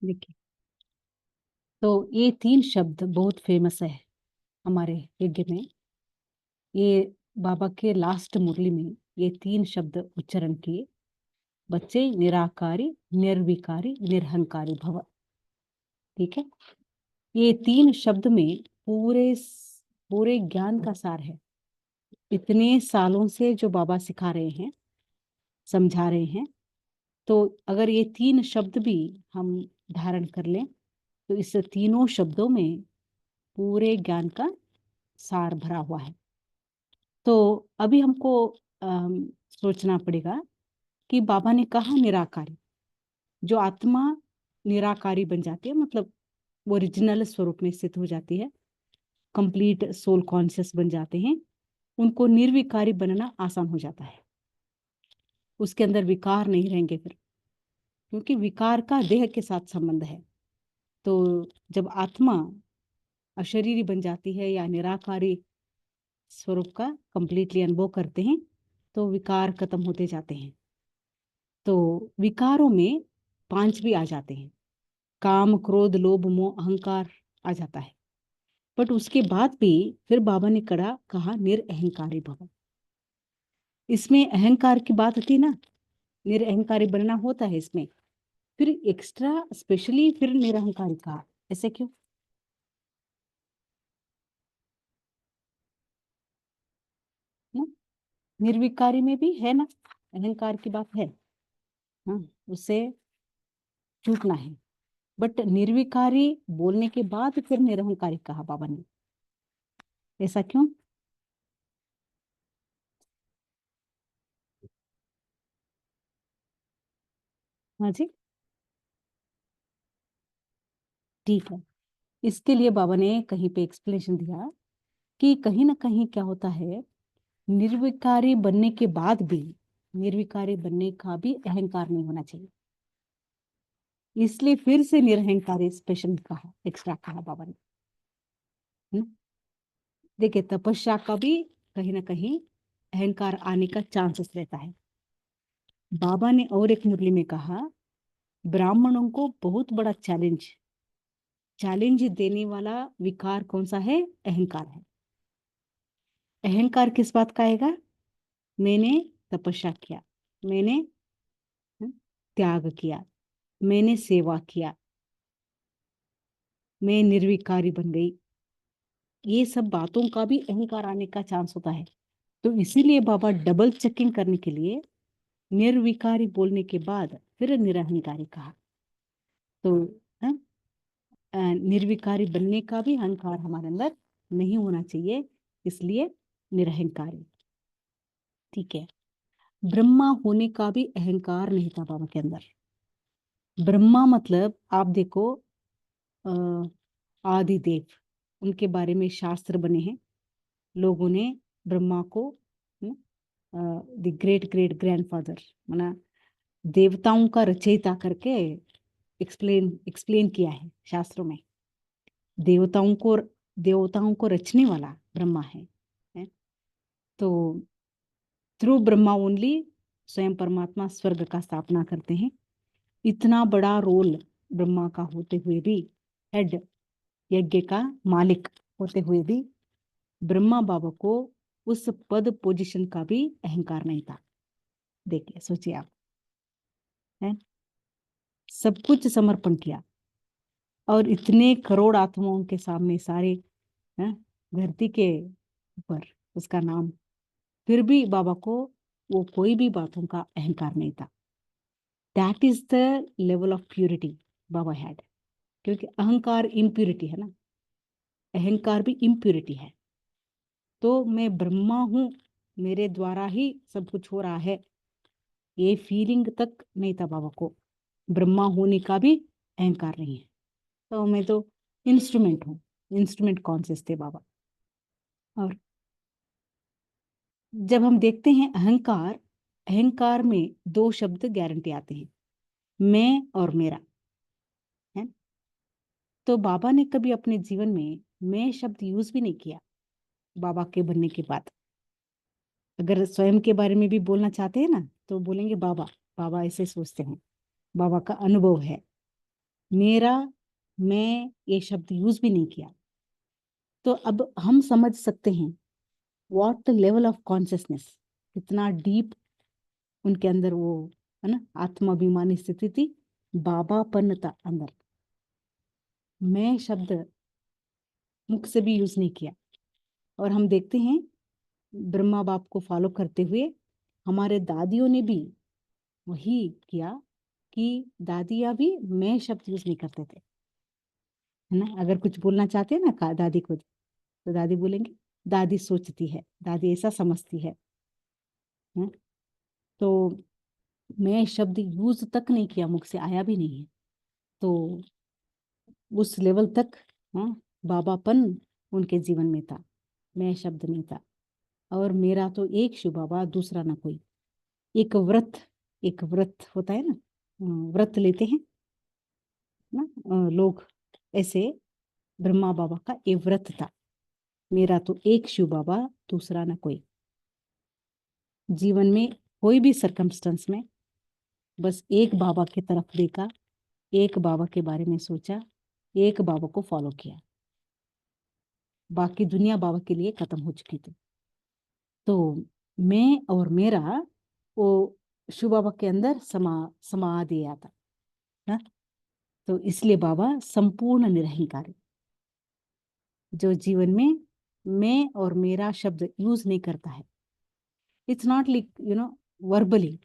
देखिए, तो ये 3 शब्द बहुत फेमस है हमारे यज्ञ में। ये बाबा के लास्ट मुरली में ये 3 शब्द उच्चारण किए। बच्चे निराकारी, निर्विकारी, निरहंकारी भव। ठीक है, ये 3 शब्द में पूरे ज्ञान का सार है। इतने सालों से जो बाबा सिखा रहे हैं, समझा रहे हैं, तो अगर ये 3 शब्द भी हम धारण कर लें तो इस तीनों शब्दों में पूरे ज्ञान का सार भरा हुआ है। तो अभी हमको सोचना पड़ेगा कि बाबा ने कहा निराकारी, जो आत्मा निराकारी बन जाती है, मतलब ओरिजिनल स्वरूप में स्थित हो जाती है, कंप्लीट सोल कॉन्शियस बन जाते हैं, उनको निर्विकारी बनना आसान हो जाता है। उसके अंदर विकार नहीं रहेंगे फिर, क्योंकि विकार का देह के साथ संबंध है। तो जब आत्मा अशरीरी बन जाती है या निराकारी स्वरूप का कंप्लीटली अनुभव करते हैं, तो विकार खत्म होते जाते हैं। तो विकारों में 5 भी आ जाते हैं, काम, क्रोध, लोभ, मोह, अहंकार आ जाता है। बट उसके बाद भी फिर बाबा ने कहा निरअहंकारी भव। इसमें अहंकार की बात थी ना, निरअहंकारी बनना होता है इसमें, फिर एक्स्ट्रा स्पेशली फिर निरअहंकारी कहा। ऐसे क्यों? ना, निर्विकारी में भी है ना, अहंकार की बात है। हाँ, उससे छूटना है। बट निर्विकारी बोलने के बाद फिर निरहंकारी कहा बाबा ने। ऐसा क्यों? हाँ जी, ठीक है। इसके लिए बाबा ने कहीं पे एक्सप्लेनेशन दिया कि कहीं ना कहीं क्या होता है, निर्विकारी बनने के बाद भी, निर्विकारी बनने का भी अहंकार नहीं होना चाहिए। इसलिए फिर से निरहंकारी स्पेशल कहा, एक्स्ट्रा कहा बाबा ने। हम्म? देखिए, तपस्या का भी कहीं ना कहीं अहंकार आने का चांसेस रहता है। बाबा ने और एक मुरली में कहा, ब्राह्मणों को बहुत बड़ा चैलेंज देने वाला विकार कौन सा है? अहंकार है। अहंकार किस बात का आएगा? मैंने तपस्या किया, मैंने त्याग किया, मैंने सेवा किया, मैं निर्विकारी बन गई, ये सब बातों का भी अहंकार आने का चांस होता है। तो इसीलिए बाबा डबल चेकिंग करने के लिए निर्विकारी बोलने के बाद फिर निरहंकारी कहा। तो हाँ, निर्विकारी बनने का भी अहंकार हमारे अंदर नहीं होना चाहिए, इसलिए निरहंकारी। ठीक है, ब्रह्मा होने का भी अहंकार नहीं था बाबा के अंदर। ब्रह्मा मतलब आप देखो, आदिदेव, उनके बारे में शास्त्र बने हैं। लोगों ने ब्रह्मा को द ग्रेट ग्रेट ग्रैंडफादर, माना देवताओं का रचयिता करके एक्सप्लेन एक्सप्लेन किया है शास्त्रों में। देवताओं को देवताओं को रचने वाला ब्रह्मा है? तो थ्रू ब्रह्मा ओनली स्वयं परमात्मा स्वर्ग का स्थापना करते हैं। इतना बड़ा रोल ब्रह्मा का होते हुए भी, हेड, यज्ञ का मालिक होते हुए भी, ब्रह्मा बाबा को उस पद पोजीशन का भी अहंकार नहीं था। देखिए, सोचिए आप, है, सब कुछ समर्पण किया और इतने करोड़ आत्माओं के सामने सारे, है, धरती के ऊपर उसका नाम, फिर भी बाबा को वो कोई भी बातों का अहंकार नहीं था। That is the level of purity Baba had. क्योंकि अहंकार इम्प्यूरिटी है ना, अहंकार भी इम्प्यूरिटी है। तो मैं ब्रह्मा हूं, मेरे द्वारा ही सब कुछ हो रहा है, ये फीलिंग तक नहीं था बाबा को। ब्रह्मा होने का भी अहंकार नहीं है। तो मैं तो इंस्ट्रूमेंट हूँ, इंस्ट्रूमेंट कॉन्शियस थे बाबा। और जब हम देखते हैं अहंकार, अहंकार में 2 शब्द गारंटी आते हैं, मैं और मेरा, है। तो बाबा ने कभी अपने जीवन में मैं शब्द यूज भी नहीं किया बाबा के बनने के बाद। अगर स्वयं के बारे में भी बोलना चाहते हैं ना, तो बोलेंगे बाबा, बाबा ऐसे सोचते हैं, बाबा का अनुभव है। मेरा, मैं ये शब्द यूज भी नहीं किया। तो अब हम समझ सकते हैं व्हाट लेवल ऑफ कॉन्शियसनेस, कितना डीप उनके अंदर वो, है ना, आत्माभिमानी स्थिति थी, बाबापन था अंदर। मैं शब्द मुख से भी यूज नहीं किया। और हम देखते हैं ब्रह्मा बाप को फॉलो करते हुए हमारे दादियों ने भी वही किया कि दादियाँ भी मैं शब्द यूज नहीं करते थे, है ना। अगर कुछ बोलना चाहते हैं ना दादी को, तो दादी बोलेंगे दादी सोचती है, दादी ऐसा समझती है? तो मैं शब्द यूज तक नहीं किया, मुख से आया भी नहीं है। तो उस लेवल तक, हाँ, बाबापन उनके जीवन में था, मैं शब्द नहीं था। और मेरा तो एक शिव बाबा, दूसरा ना कोई। एक व्रत, एक व्रत होता है ना, व्रत लेते हैं ना लोग, ऐसे ब्रह्मा बाबा का ये व्रत था। मेरा तो एक शिव बाबा, दूसरा ना कोई। जीवन में कोई भी सरकमस्टेंस में बस एक बाबा की तरफ देखा, एक बाबा के बारे में सोचा, एक बाबा को फॉलो किया। बाकी दुनिया बाबा के लिए खत्म हो चुकी थी। तो मैं और मेरा वो शिव बाबा के अंदर समा दिया था ना? तो इसलिए बाबा संपूर्ण निरहंकारी, जो जीवन में मैं और मेरा शब्द यूज नहीं करता है। इट्स नॉट लाइक वर्बली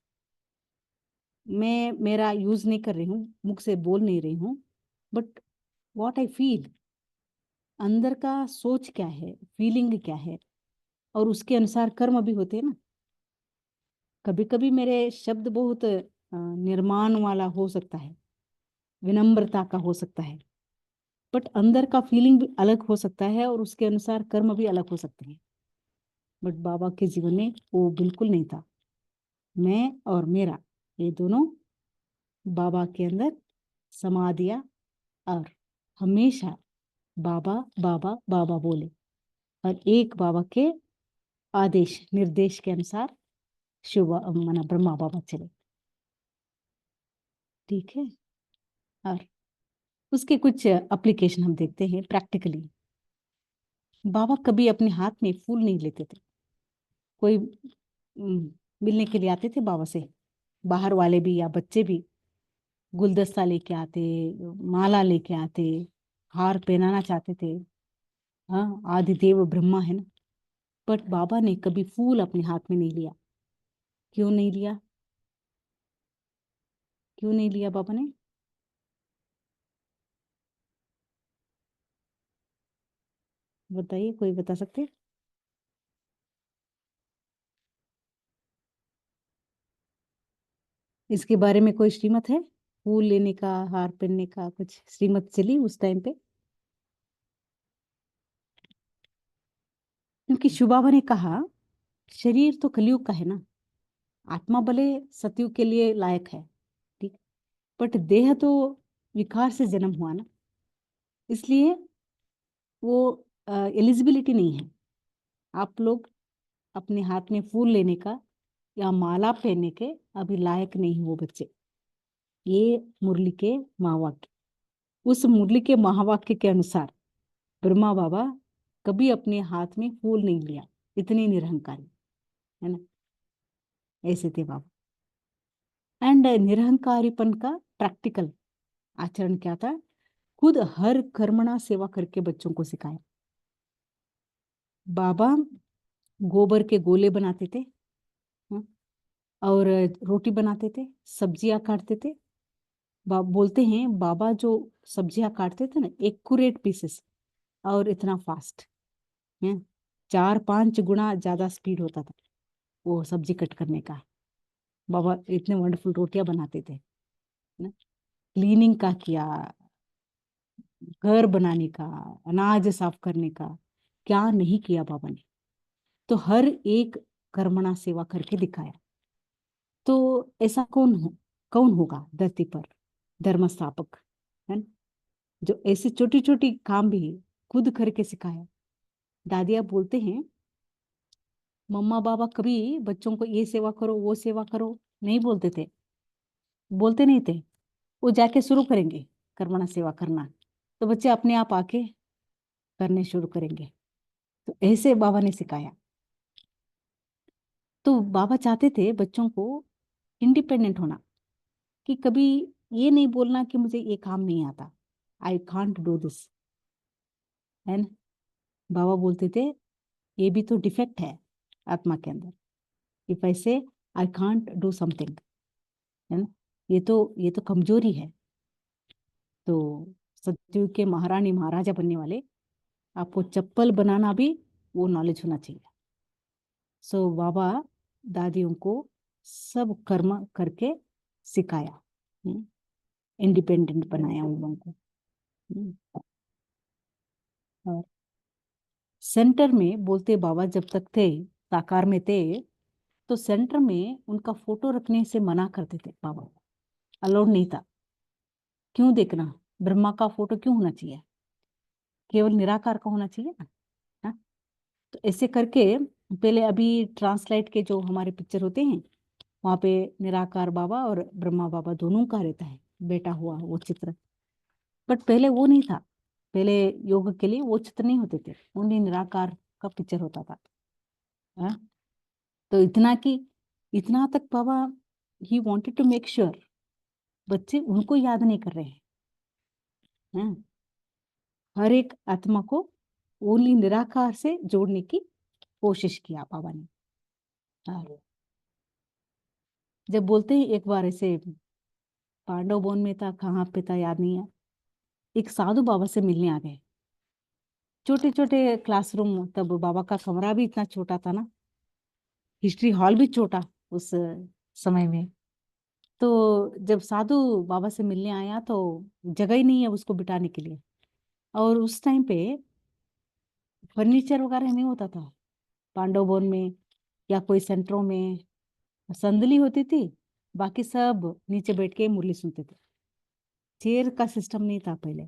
मैं मेरा यूज नहीं कर रही हूँ, मुख से बोल नहीं रही हूँ, बट व्हाट आई फील, अंदर का सोच क्या है, फीलिंग क्या है, और उसके अनुसार कर्म भी होते हैं ना। कभी कभी मेरे शब्द बहुत निर्माण वाला हो सकता है, विनम्रता का हो सकता है, बट अंदर का फीलिंग भी अलग हो सकता है, और उसके अनुसार कर्म भी अलग हो सकते हैं। बट बाबा के जीवन में वो बिल्कुल नहीं था। मैं और मेरा ये दोनों बाबा के अंदर समा दिया, और हमेशा बाबा बाबा बाबा बोले, और एक बाबा के आदेश निर्देश के अनुसार शिव माना ब्रह्मा बाबा चले। ठीक है। और उसके कुछ एप्लीकेशन हम देखते हैं प्रैक्टिकली। बाबा कभी अपने हाथ में फूल नहीं लेते थे। कोई मिलने के लिए आते थे बाबा से, बाहर वाले भी या बच्चे भी, गुलदस्ता लेके आते, माला लेके आते, हार पहनाना चाहते थे। हाँ, आदिदेव ब्रह्मा है ना। बट बाबा ने कभी फूल अपने हाथ में नहीं लिया। क्यों नहीं लिया? क्यों नहीं लिया बाबा ने? बताइए, कोई बता सकते? इसके बारे में कोई श्रीमत है? फूल लेने का, हार पहनने का कुछ श्रीमत चली उस टाइम पे? क्योंकि शिव बाबा ने कहा शरीर तो कलयुग का है ना, आत्मा भले सतयुग के लिए लायक है, ठीक, बट देह तो विकार से जन्म हुआ ना, इसलिए वो एलिजिबिलिटी नहीं है। आप लोग अपने हाथ में फूल लेने का या माला पहनने के अभी लायक नहीं हो बच्चे। ये मुरली के महावाक्य, उस मुरली के महावाक्य के अनुसार ब्रह्मा बाबा कभी अपने हाथ में फूल नहीं लिया। इतनी निरहंकारी, है ना, ऐसे थे बाबा। एंड निरहंकारीपन का प्रैक्टिकल आचरण क्या था? खुद हर कर्मणा सेवा करके बच्चों को सिखाया। बाबा गोबर के गोले बनाते थे, हाँ, और रोटी बनाते थे, सब्जियां काटते थे। बोलते हैं बाबा जो सब्जियां काटते थे ना, एक्यूरेट पीसेस, और इतना फास्ट है, 4-5 गुना ज्यादा स्पीड होता था वो सब्जी कट करने का। बाबा इतने वंडरफुल रोटियां बनाते थे ना। क्लीनिंग का किया, घर बनाने का, अनाज साफ करने का, क्या नहीं किया बाबा ने। तो हर एक कर्मणा सेवा करके दिखाया। तो ऐसा कौन होगा धरती पर धर्म स्थापक, है ना, जो ऐसी छोटी छोटी काम भी खुद करके सिखाया। दादिया बोलते हैं मम्मा बाबा कभी बच्चों को ये सेवा करो वो सेवा करो नहीं बोलते थे, बोलते नहीं थे, वो जाके शुरू करेंगे। कर्मणा सेवा करना, तो बच्चे अपने आप आके करने शुरू करेंगे। तो ऐसे बाबा ने सिखाया। तो बाबा चाहते थे बच्चों को इंडिपेंडेंट होना, कि कभी ये नहीं बोलना कि मुझे ये काम नहीं आता, आई कांट डू दिस, है ना। बाबा बोलते थे ये भी तो डिफेक्ट है आत्मा के अंदर, इफ आई से आई कांट डू समथिंग, है ना, ये तो कमजोरी है। तो सतयुग के महारानी महाराजा बनने वाले, आपको चप्पल बनाना भी वो नॉलेज होना चाहिए। सो बाबा दादियों को सब कर्म करके सिखाया, इंडिपेंडेंट बनाया उन लोगों को। और सेंटर में बोलते बाबा जब तक थे, साकार में थे, तो सेंटर में उनका फोटो रखने से मना करते थे बाबा, अलाउड नहीं था। क्यों देखना, ब्रह्मा का फोटो क्यों होना चाहिए, केवल निराकार का होना चाहिए ना। हाँ? तो ऐसे करके पहले, अभी ट्रांसलाइट के जो हमारे पिक्चर होते हैं वहाँ पे निराकार बाबा और ब्रह्मा बाबा दोनों का रहता है बेटा हुआ वो चित्र, बट पहले वो नहीं था। पहले योग के लिए वो चित्र नहीं होते थे, ओनली निराकार का पिक्चर होता था। हाँ? तो इतना तक बाबा ही वांटेड टू मेक श्योर बच्चे उनको याद नहीं कर रहे हैं। हाँ? हर एक आत्मा को ओनली निराकार से जोड़ने की कोशिश किया बाबा ने। हाँ। जब बोलते हैं एक बार ऐसे पांडव वन में था, कहाँ पे था याद नहीं है, एक साधु बाबा से मिलने आ गए। छोटे छोटे क्लासरूम, तब बाबा का कमरा भी इतना छोटा था ना, हिस्ट्री हॉल भी छोटा उस समय में। तो जब साधु बाबा से मिलने आया तो जगह ही नहीं है उसको बिठाने के लिए, और उस टाइम पे फर्नीचर वगैरह नहीं होता था पांडव भवन में या कोई सेंटरों में। संदली होती थी, बाकी सब नीचे बैठ के मुरली सुनते थे, चेयर का सिस्टम नहीं था पहले।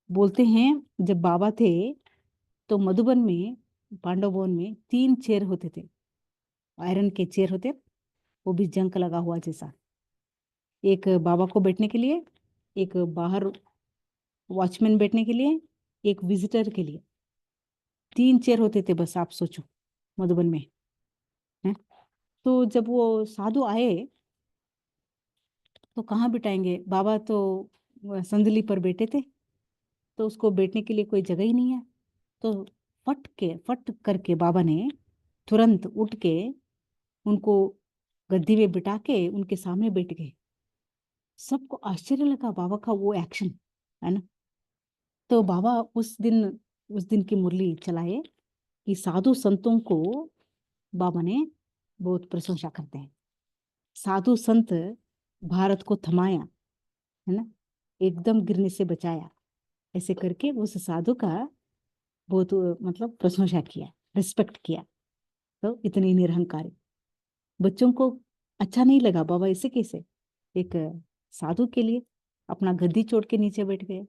बोलते हैं जब बाबा थे तो मधुबन में पांडव भवन में 3 चेयर होते थे, आयरन के चेयर होते, वो भी जंग लगा हुआ जैसा, एक बाबा को बैठने के लिए, एक बाहर वॉचमैन बैठने के लिए, एक विजिटर के लिए, 3 चेयर होते थे बस, आप सोचो मधुबन में है। तो जब वो साधु आए तो कहाँ बिठाएंगे, बाबा तो संदली पर बैठे थे, तो उसको बैठने के लिए कोई जगह ही नहीं है। तो फट करके बाबा ने तुरंत उठ के उनको गद्दी में बिठा के उनके सामने बैठ गए। सबको आश्चर्य लगा बाबा का वो एक्शन, है ना। तो बाबा उस दिन की मुरली चलाए कि साधु संतों को बाबा ने बहुत प्रशंसा करते हैं। साधु संत भारत को थमाया, है ना, एकदम गिरने से बचाया, ऐसे करके उस साधु का बहुत मतलब प्रशंसा किया, रिस्पेक्ट किया। तो इतनी निरहंकारी, बच्चों को अच्छा नहीं लगा बाबा ऐसे कैसे एक साधु के लिए अपना गद्दी छोड़ के नीचे बैठ गए।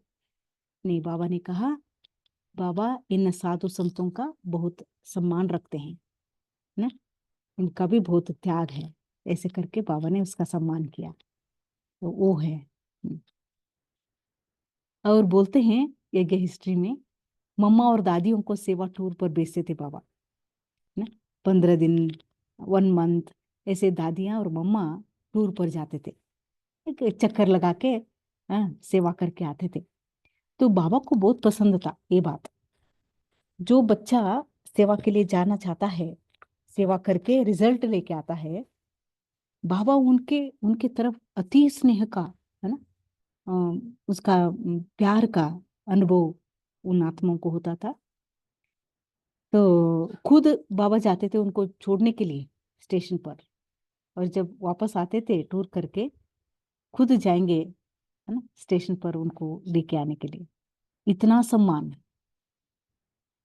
नहीं, बाबा ने कहा बाबा इन साधु संतों का बहुत सम्मान रखते हैं ना, इनका भी बहुत त्याग है, ऐसे करके बाबा ने उसका सम्मान किया। तो वो है। और बोलते हैं यज्ञ हिस्ट्री में मम्मा और दादियों को सेवा टूर पर भेजते थे बाबा ना, 15 दिन, 1 मंथ, ऐसे दादियाँ और मम्मा टूर पर जाते थे, एक चक्कर लगा के सेवा करके आते थे। तो बाबा को बहुत पसंद था ये बात, जो बच्चा सेवा के लिए जाना चाहता है, सेवा करके रिजल्ट लेके आता है, बाबा उनके उनके तरफ अति स्नेह का, है ना, उसका प्यार का अनुभव उन आत्माओं को होता था। तो खुद बाबा जाते थे उनको छोड़ने के लिए स्टेशन पर, और जब वापस आते थे टूर करके खुद जाएंगे, है ना, स्टेशन पर उनको लेके आने के लिए। इतना सम्मान।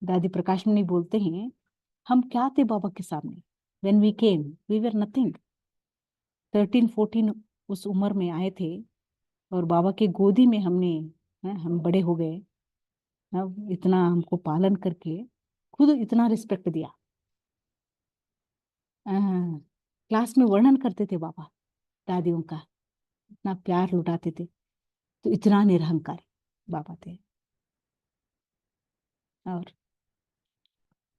दादी प्रकाश मणि बोलते हैं हम क्या थे बाबा के सामने, when we came we were nothing. 13-14 उस उम्र में आए थे और बाबा के गोदी में हम बड़े हो गए। इतना हमको पालन करके खुद इतना रिस्पेक्ट दिया। क्लास में वर्णन करते थे बाबा दादियों का, इतना प्यार लुटाते थे। तो इतना निरहंकारी बाबा थे। और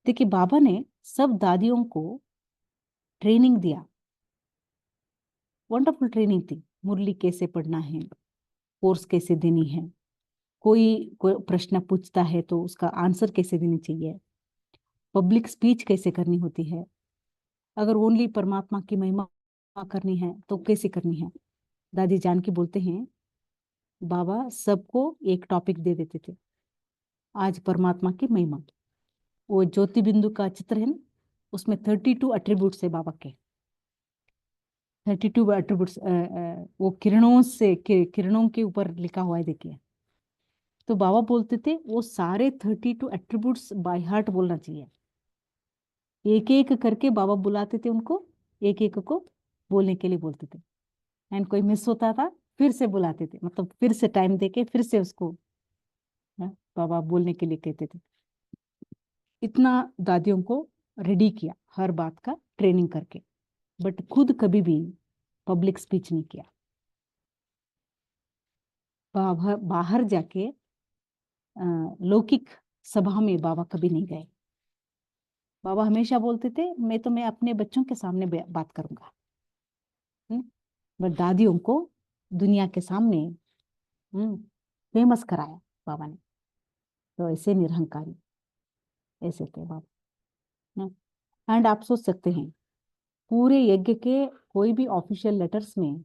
देखिए बाबा ने सब दादियों को ट्रेनिंग दिया, वंडरफुल ट्रेनिंग थी। मुरली कैसे पढ़ना है, कोर्स कैसे देनी है, कोई प्रश्न पूछता है तो उसका आंसर कैसे देनी चाहिए, पब्लिक स्पीच कैसे करनी होती है, अगर ओनली परमात्मा की महिमा करनी है तो कैसे करनी है। दादी जानकी बोलते हैं बाबा सबको एक टॉपिक दे देते थे, आज परमात्मा की महिमा। वो ज्योति बिंदु का चित्र है ना, उसमें 32 एट्रीब्यूट्स है बाबा के। 32 एट्रीब्यूट्स वो किरणों के ऊपर लिखा हुआ है, देखिए। तो बाबा बोलते थे वो सारे 32 एट्रीब्यूट्स बाय हार्ट बोलना चाहिए। एक एक करके बाबा बुलाते थे उनको, एक एक को बोलने के लिए बोलते थे। एंड कोई मिस होता था फिर से बुलाते थे, मतलब फिर से टाइम देके फिर से उसको बाबा बोलने के लिए कहते थे। इतना दादियों को रेडी किया हर बात का ट्रेनिंग करके, बट खुद कभी भी पब्लिक स्पीच नहीं किया। बाहर जाके लौकिक सभा में बाबा कभी नहीं गए। बाबा हमेशा बोलते थे मैं अपने बच्चों के सामने बात करूंगा, बट दादियों को दुनिया के सामने फेमस कराया बाबा ने। तो ऐसे निरहंकारी ऐसे थे बाबा। एंड आप सोच सकते हैं पूरे यज्ञ के कोई भी ऑफिशियल लेटर्स में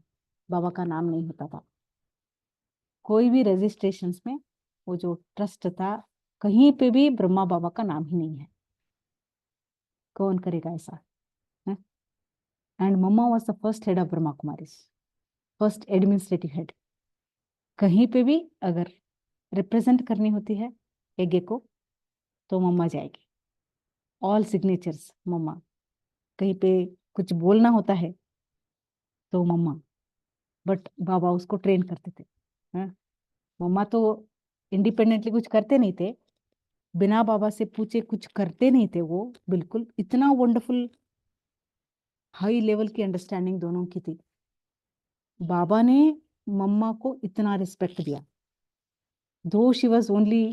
बाबा का नाम नहीं होता था, कोई भी रजिस्ट्रेशंस में वो जो ट्रस्ट था कहीं पे भी ब्रह्मा बाबा का नाम ही नहीं है। कौन करेगा ऐसा? And Mamma was the first head of Brahma Kumaris, first administrative head. कहीं पे भी अगर रिप्रेजेंट करनी होती है यज्ञ को तो मम्मा जाएगी, ऑल सिग्नेचर्स मम्मा। कहीं पे कुछ बोलना होता है तो मम्मा, बट बाबा उसको ट्रेन करते थे। मम्मा तो इंडिपेंडेंटली कुछ करते नहीं थे, बिना बाबा से पूछे कुछ करते नहीं थे वो, बिल्कुल। इतना वंडरफुल हाई लेवल की अंडरस्टैंडिंग दोनों की थी। बाबा ने मम्मा को इतना रिस्पेक्ट दिया, though she was only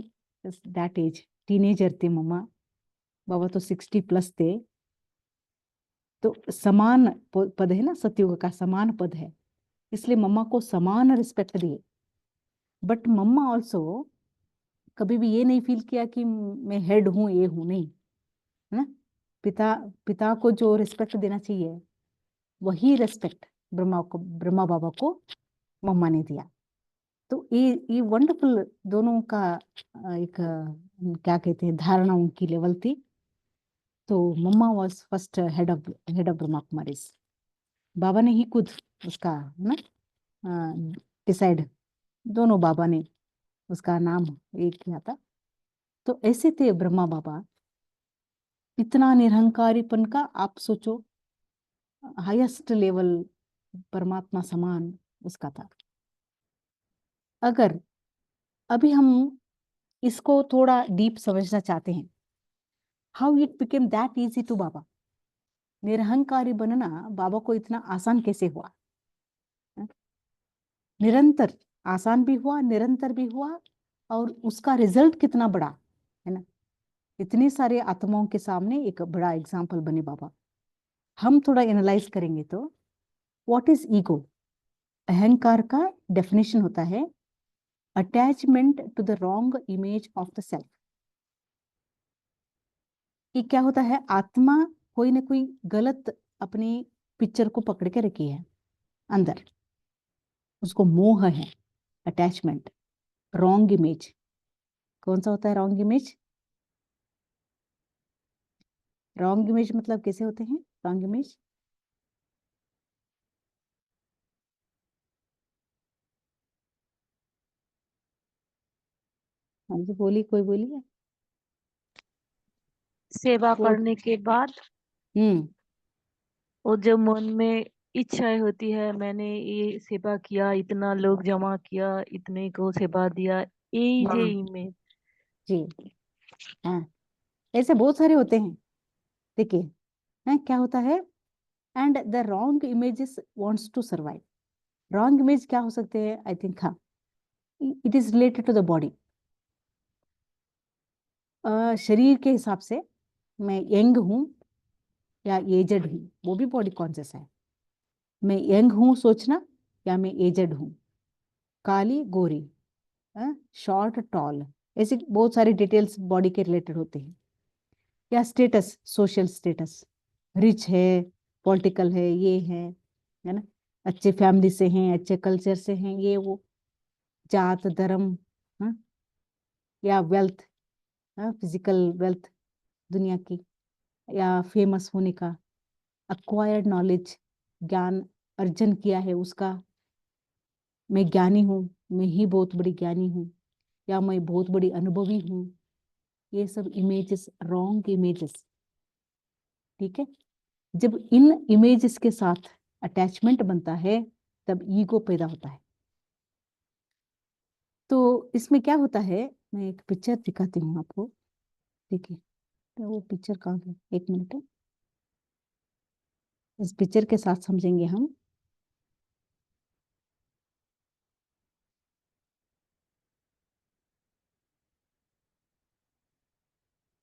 that age, teenager थे मम्मा, बाबा तो 60 प्लस थे। तो समान पद है ना, सतयुग का समान पद है, इसलिए मम्मा को समान रिस्पेक्ट दिए। बट मम्मा ऑल्सो कभी भी ये नहीं फील किया कि मैं हेड हूं, ये हूं, नहीं है ना। पिता को जो रिस्पेक्ट देना चाहिए वही रिस्पेक्ट ब्रह्मा बाबा को मम्मा ने दिया। तो ये वंडरफुल दोनों का एक क्या कहते हैं धारणा उनकी लेवल थी। तो Mamma was first head of Brahma Kumaris. Baba ने ही खुद उसका ना डिसाइड, दोनों बाबा ने उसका नाम एक किया था। तो ऐसे थे ब्रह्मा बाबा। इतना निरहंकारीपन का आप सोचो, हाईएस्ट लेवल परमात्मा समान उसका था। अगर अभी हम इसको थोड़ा डीप समझना चाहते हैं, how it became that easy to Baba, निरहंकारी बनना बाबा को इतना आसान कैसे हुआ? निरंतर आसान भी हुआ, निरंतर भी हुआ, और उसका रिजल्ट कितना बड़ा है ना। इतने सारे आत्माओं के सामने एक बड़ा एग्जाम्पल बने बाबा। हम थोड़ा एनालाइज करेंगे तो व्हाट इज ईगो? अहंकार का डेफिनेशन होता है attachment to the wrong image of the self. कि क्या होता है, आत्मा कोई ना कोई गलत अपनी पिक्चर को पकड़ के रखी है अंदर, उसको मोह है, अटैचमेंट, रॉन्ग इमेज। कौन सा होता है रॉन्ग इमेज? रॉन्ग इमेज मतलब कैसे होते हैं रॉन्ग इमेज? हाँ जी बोली, कोई बोली है? सेवा वो करने के बाद हम्म और जब मन में इच्छाएं होती है, मैंने ये सेवा किया, इतना लोग जमा किया, इतने को सेवा दिया, यही है इमेज। जी हाँ, ऐसे बहुत सारे होते हैं। देखिए क्या होता है, and the wrong images wants to survive. Wrong image क्या हो सकते हैं? आई थिंक हाँ, it is related to the body. शरीर के हिसाब से मैं यंग हूँ या एजड हूँ, वो भी बॉडी कॉन्शियस है। मैं यंग हूँ सोचना या मैं एजड हूँ, काली गोरी, शॉर्ट टॉल, ऐसे बहुत सारे डिटेल्स बॉडी के रिलेटेड होते हैं। या स्टेटस, सोशल स्टेटस, रिच है, पॉलिटिकल है, ये है ना, अच्छे फैमिली से हैं, अच्छे कल्चर से हैं, ये वो, जात धर्म, हाँ, या वेल्थ, फिजिकल वेल्थ दुनिया की, या फेमस होने का, अक्वायर्ड नॉलेज, ज्ञान अर्जन किया है उसका, मैं ज्ञानी हूँ, मैं ही बहुत बड़ी ज्ञानी हूँ, या मैं बहुत बड़ी अनुभवी हूँ, ये सब इमेजेस, रॉन्ग इमेजेस। ठीक है, जब इन इमेजेस के साथ अटैचमेंट बनता है तब ईगो पैदा होता है। तो इसमें क्या होता है, मैं एक पिक्चर दिखाती हूँ आपको। देखिए, तो वो पिक्चर कहाँ है, एक मिनट है, इस पिक्चर के साथ समझेंगे हम।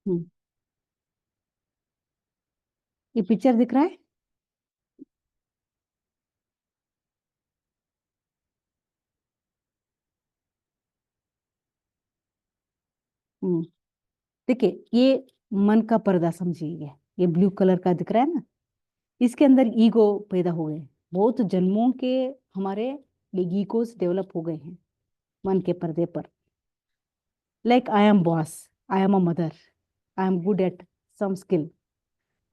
हम्म, ये पिक्चर दिख रहा है? हम्म, देखिए, ये मन का पर्दा समझिए, ये ब्लू कलर का दिख रहा है ना, इसके अंदर ईगो पैदा हो गए, बहुत जन्मों के हमारे ईगोस डेवलप हो गए हैं मन के पर्दे पर। Like I am boss, I am a mother, I am good at some skill,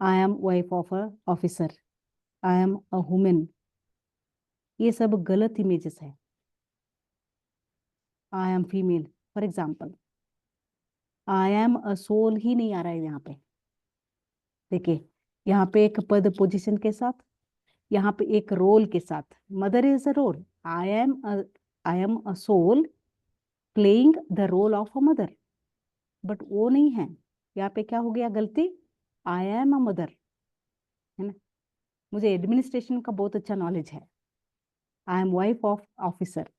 I am wife of a officer, I am a women, ये सब गलत इमेजेस है। I am female, for example, I am a soul ही नहीं आ रहा है यहाँ पे। देखिए, यहाँ पे एक पद पोजीशन के साथ, यहाँ पे एक रोल के साथ, mother is a role, I am a soul playing the role of a mother, but वो नहीं है। यहाँ पे क्या हो गया गलती, आई एम अ मदर, है ना, मुझे एडमिनिस्ट्रेशन का बहुत अच्छा नॉलेज है, I am wife of officer,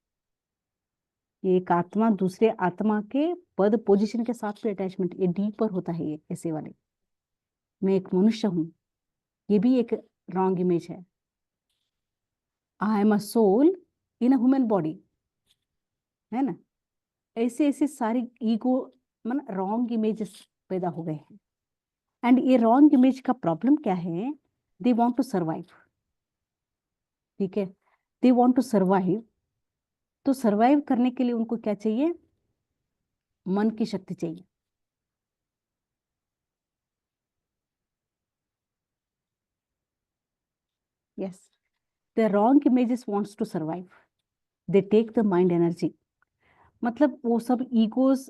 ये एक आत्मा दूसरे आत्मा के पद पोजीशन के साथ भी अटैचमेंट, ये डीपर होता है, ये ऐसे वाले। मैं एक मनुष्य हूँ, ये भी एक रॉन्ग इमेज है। I am a soul in a human body, है ना, ऐसे ऐसे सारी ईगो मन रॉन्ग इमेजेस पैदा हो गए हैं। एंड ये रॉन्ग इमेज का प्रॉब्लम क्या है, दे वांट टू सर्वाइव। ठीक है, दे वांट टू सर्वाइव, तो सर्वाइव करने के लिए उनको क्या चाहिए, मन की शक्ति चाहिए। Yes, the wrong images wants to survive, they take the mind energy, मतलब वो सब ईगोज,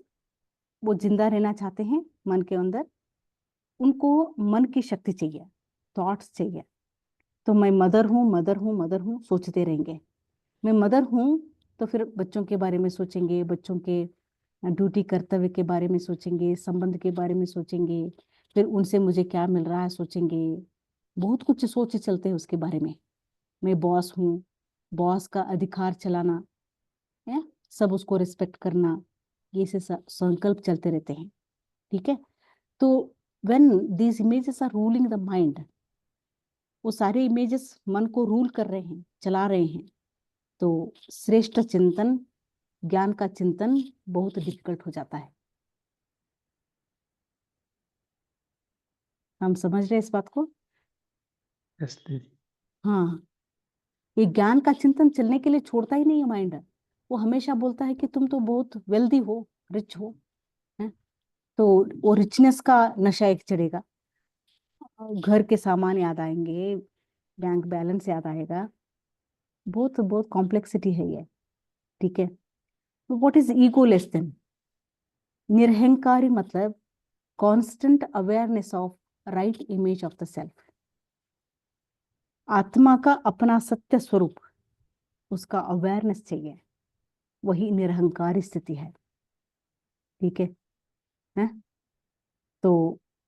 वो जिंदा रहना चाहते हैं मन के अंदर, उनको मन की शक्ति चाहिए, थॉट्स चाहिए। तो मैं मदर हूँ, मदर हूँ, मदर हूँ सोचते रहेंगे। मैं मदर हूँ, तो फिर बच्चों के बारे में सोचेंगे, बच्चों के ड्यूटी कर्तव्य के बारे में सोचेंगे, संबंध के बारे में सोचेंगे, फिर उनसे मुझे क्या मिल रहा है सोचेंगे, बहुत कुछ सोच चलते हैं उसके बारे में। मैं बॉस हूँ, बॉस का अधिकार चलाना है, सब उसको रिस्पेक्ट करना, ये से संकल्प चलते रहते हैं। ठीक है, तो when these images are ruling the mind, वो सारे इमेजेस मन को रूल कर रहे हैं, चला रहे हैं, तो श्रेष्ठ चिंतन, ज्ञान का चिंतन बहुत डिफिकल्ट हो जाता है। हम समझ रहे हैं इस बात को? यस दीदी। हाँ, ये ज्ञान का चिंतन चलने के लिए छोड़ता ही नहीं है माइंड, वो हमेशा बोलता है कि तुम तो बहुत वेल्दी हो, रिच हो, है? तो वो रिचनेस का नशा एक चढ़ेगा, घर के सामान याद आएंगे, बैंक बैलेंस याद आएगा, बहुत बहुत कॉम्प्लेक्सिटी है ये। ठीक है, तो what is ego less then, निरहंकारी मतलब constant awareness of right image of the self, आत्मा का अपना सत्य स्वरूप, उसका अवेयरनेस चाहिए, वही निरहंकारी स्थिति है। ठीक है? तो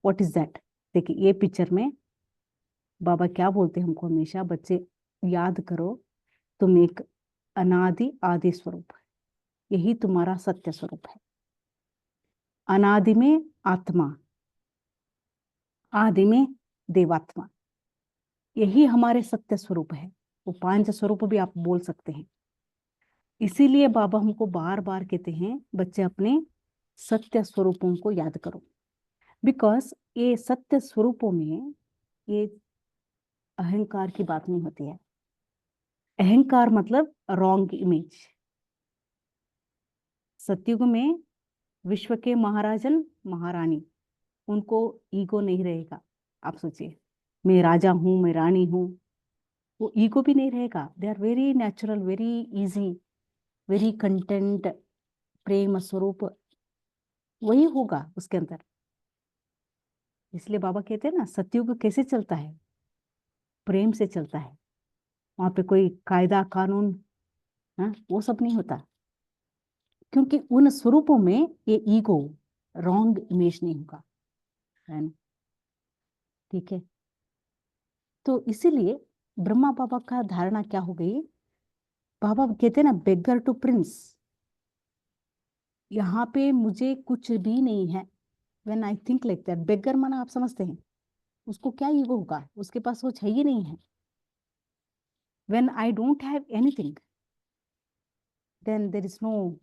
व्हाट इज दैट, देखिए ये पिक्चर में बाबा क्या बोलते हैं हमको हमेशा, बच्चे याद करो, तुम एक अनादि आदि स्वरूप है। यही तुम्हारा सत्य स्वरूप है। अनादि में आत्मा, आदि में देवात्मा, यही हमारे सत्य स्वरूप है। वो पांच स्वरूप भी आप बोल सकते हैं। इसीलिए बाबा हमको बार बार कहते हैं, बच्चे अपने सत्य स्वरूपों को याद करो। बिकॉज ये सत्य स्वरूपों में ये अहंकार की बात नहीं होती है। अहंकार मतलब रॉन्ग इमेज। सतयुग में विश्व के महाराजन महारानी, उनको ईगो नहीं रहेगा। आप सोचिए, मैं राजा हूं, मैं रानी हूं, वो ईगो भी नहीं रहेगा। They are very natural, very easy, very content, प्रेम स्वरूप वही होगा उसके अंदर। इसलिए बाबा कहते हैं ना, सतयुग कैसे चलता है? प्रेम से चलता है। वहां पे कोई कायदा कानून, हाँ, वो सब नहीं होता। क्योंकि उन स्वरूपों में ये ईगो, रॉन्ग इमेज नहीं होगा, है ना? ठीक है। तो इसीलिए ब्रह्मा बाबा का धारणा क्या हो गई? बाबा कहते हैं ना, बेगर टू प्रिंस। यहाँ पे मुझे कुछ भी नहीं है। When I think like that, beggar माना आप समझते हैं, उसको क्या ईगो होगा? उसके पास वो चाहिए नहीं है। When I don't have anything, then there is no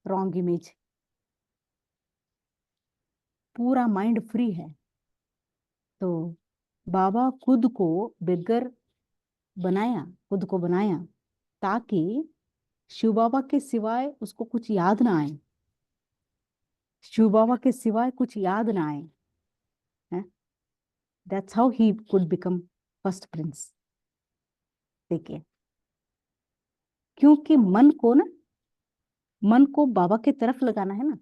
wrong image. पूरा माइंड फ्री है। तो बाबा खुद को बेगर बनाया, खुद को बनाया, ताकि शिव बाबा के सिवाय उसको कुछ याद ना आए, शिव बाबा के सिवाय कुछ याद ना आए। That's how he could become first Prince. देखिए, क्योंकि मन को बाबा के तरफ लगाना है ना।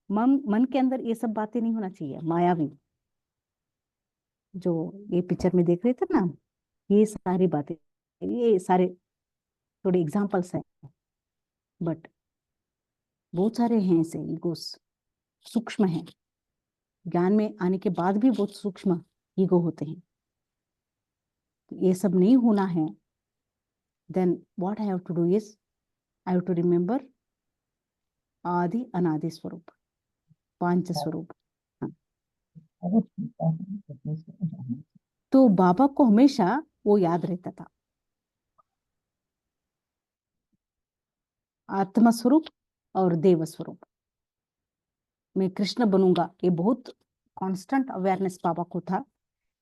मन के अंदर ये सब बातें नहीं होना चाहिए, मायावी, जो ये पिक्चर में देख रहे थे ना, ये सारी बातें, ये सारे थोड़े एग्जाम्पल्स हैं। बट बहुत सारे हैं ऐसे ईगोस, सूक्ष्म हैं। ज्ञान में आने के बाद भी बहुत सूक्ष्म ईगो होते हैं। ये सब नहीं होना है। Then what I have to do is, I have to remember आदि अनादि स्वरूप, पांच स्वरूप। हाँ। तो बाबा को हमेशा वो याद रहता था, आत्मा स्वरूप और देव स्वरूप। मैं कृष्ण बनूंगा, ये बहुत कांस्टेंट अवेयरनेस बाबा को था।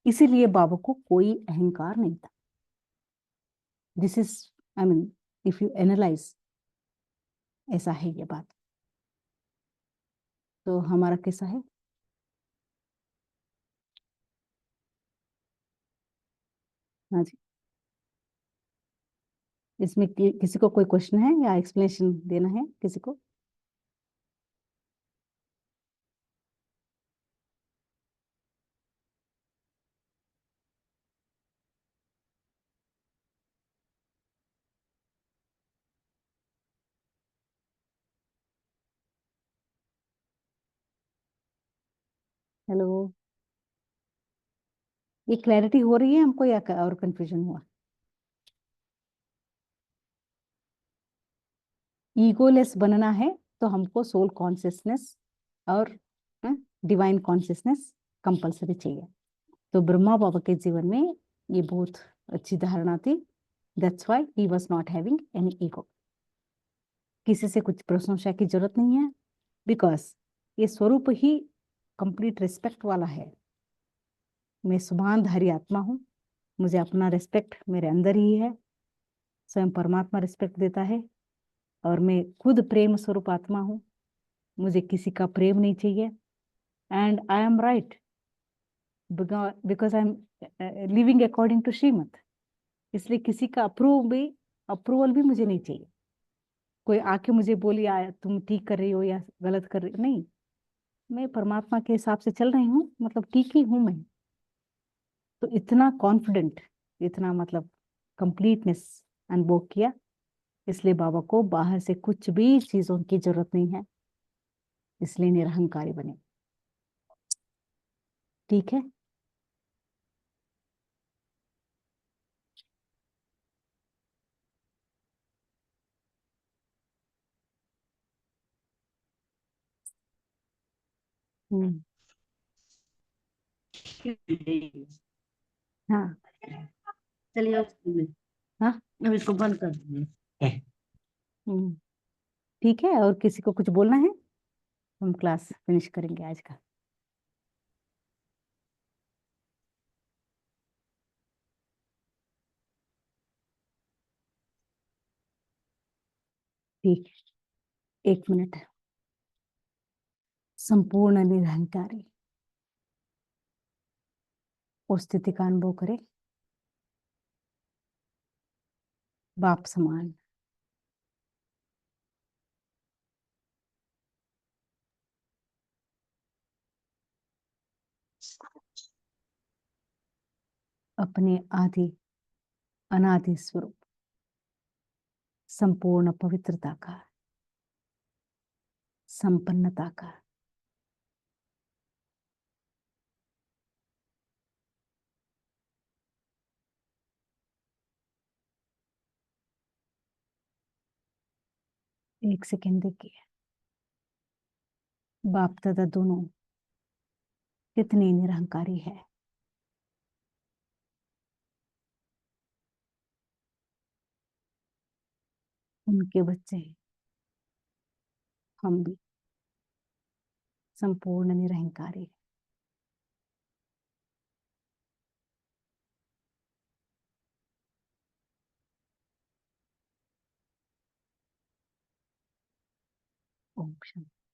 इसीलिए बाबा को कोई अहंकार नहीं था। This is, I mean, if you analyse, ऐसा है ये बात। तो हमारा कैसा है? हाँ जी, इसमें किसी को कोई क्वेश्चन है या एक्सप्लेनेशन देना है किसी को? हेलो, ये क्लैरिटी हो रही है हमको या और कंफ्यूजन हुआ? ईगोलेस बनना है तो हमको सोल कॉन्शियसनेस और डिवाइन कॉन्शियसनेस कंपलसरी चाहिए। तो ब्रह्मा बाबा के जीवन में ये बहुत अच्छी धारणा थी। That's why he was not having any ego. किसी से कुछ प्रशंसा की जरूरत नहीं है, बिकॉज ये स्वरूप ही कंप्लीट रिस्पेक्ट वाला है। मैं सुभानधारी आत्मा हूँ, मुझे अपना रिस्पेक्ट मेरे अंदर ही है। स्वयं परमात्मा रिस्पेक्ट देता है। और मैं खुद प्रेम स्वरूप आत्मा हूँ, मुझे किसी का प्रेम नहीं चाहिए। And I am right, because I am living according to श्रीमत। इसलिए किसी का अप्रूवल भी मुझे नहीं चाहिए। कोई आके मुझे बोली तुम ठीक कर रही हो या गलत कर रही हो, नहीं। मैं परमात्मा के हिसाब से चल रही हूँ, मतलब ठीक ही हूँ मैं। तो इतना कॉन्फिडेंट, इतना मतलब कंप्लीटनेस अनुभव किया। इसलिए बाबा को बाहर से कुछ भी चीजों की जरूरत नहीं है, इसलिए निरहंकारी बने। ठीक है। हम्म, हाँ चलिए हाँ अब इसको बंद कर दीजिए। हम्म, ठीक है। और किसी को कुछ बोलना है? हम क्लास फिनिश करेंगे आज का। ठीक, 1 मिनट। संपूर्ण निरहंकारी उस स्थिति का अनुभव करे, बाप समान। अपने आदि अनादि स्वरूप संपूर्ण पवित्रता का, संपन्नता का, एक सेकेंड देखिए। बाप दादा दोनों कितने निरहंकारी है। उनके बच्चे हम भी संपूर्ण निरहंकारी। ओम शांति।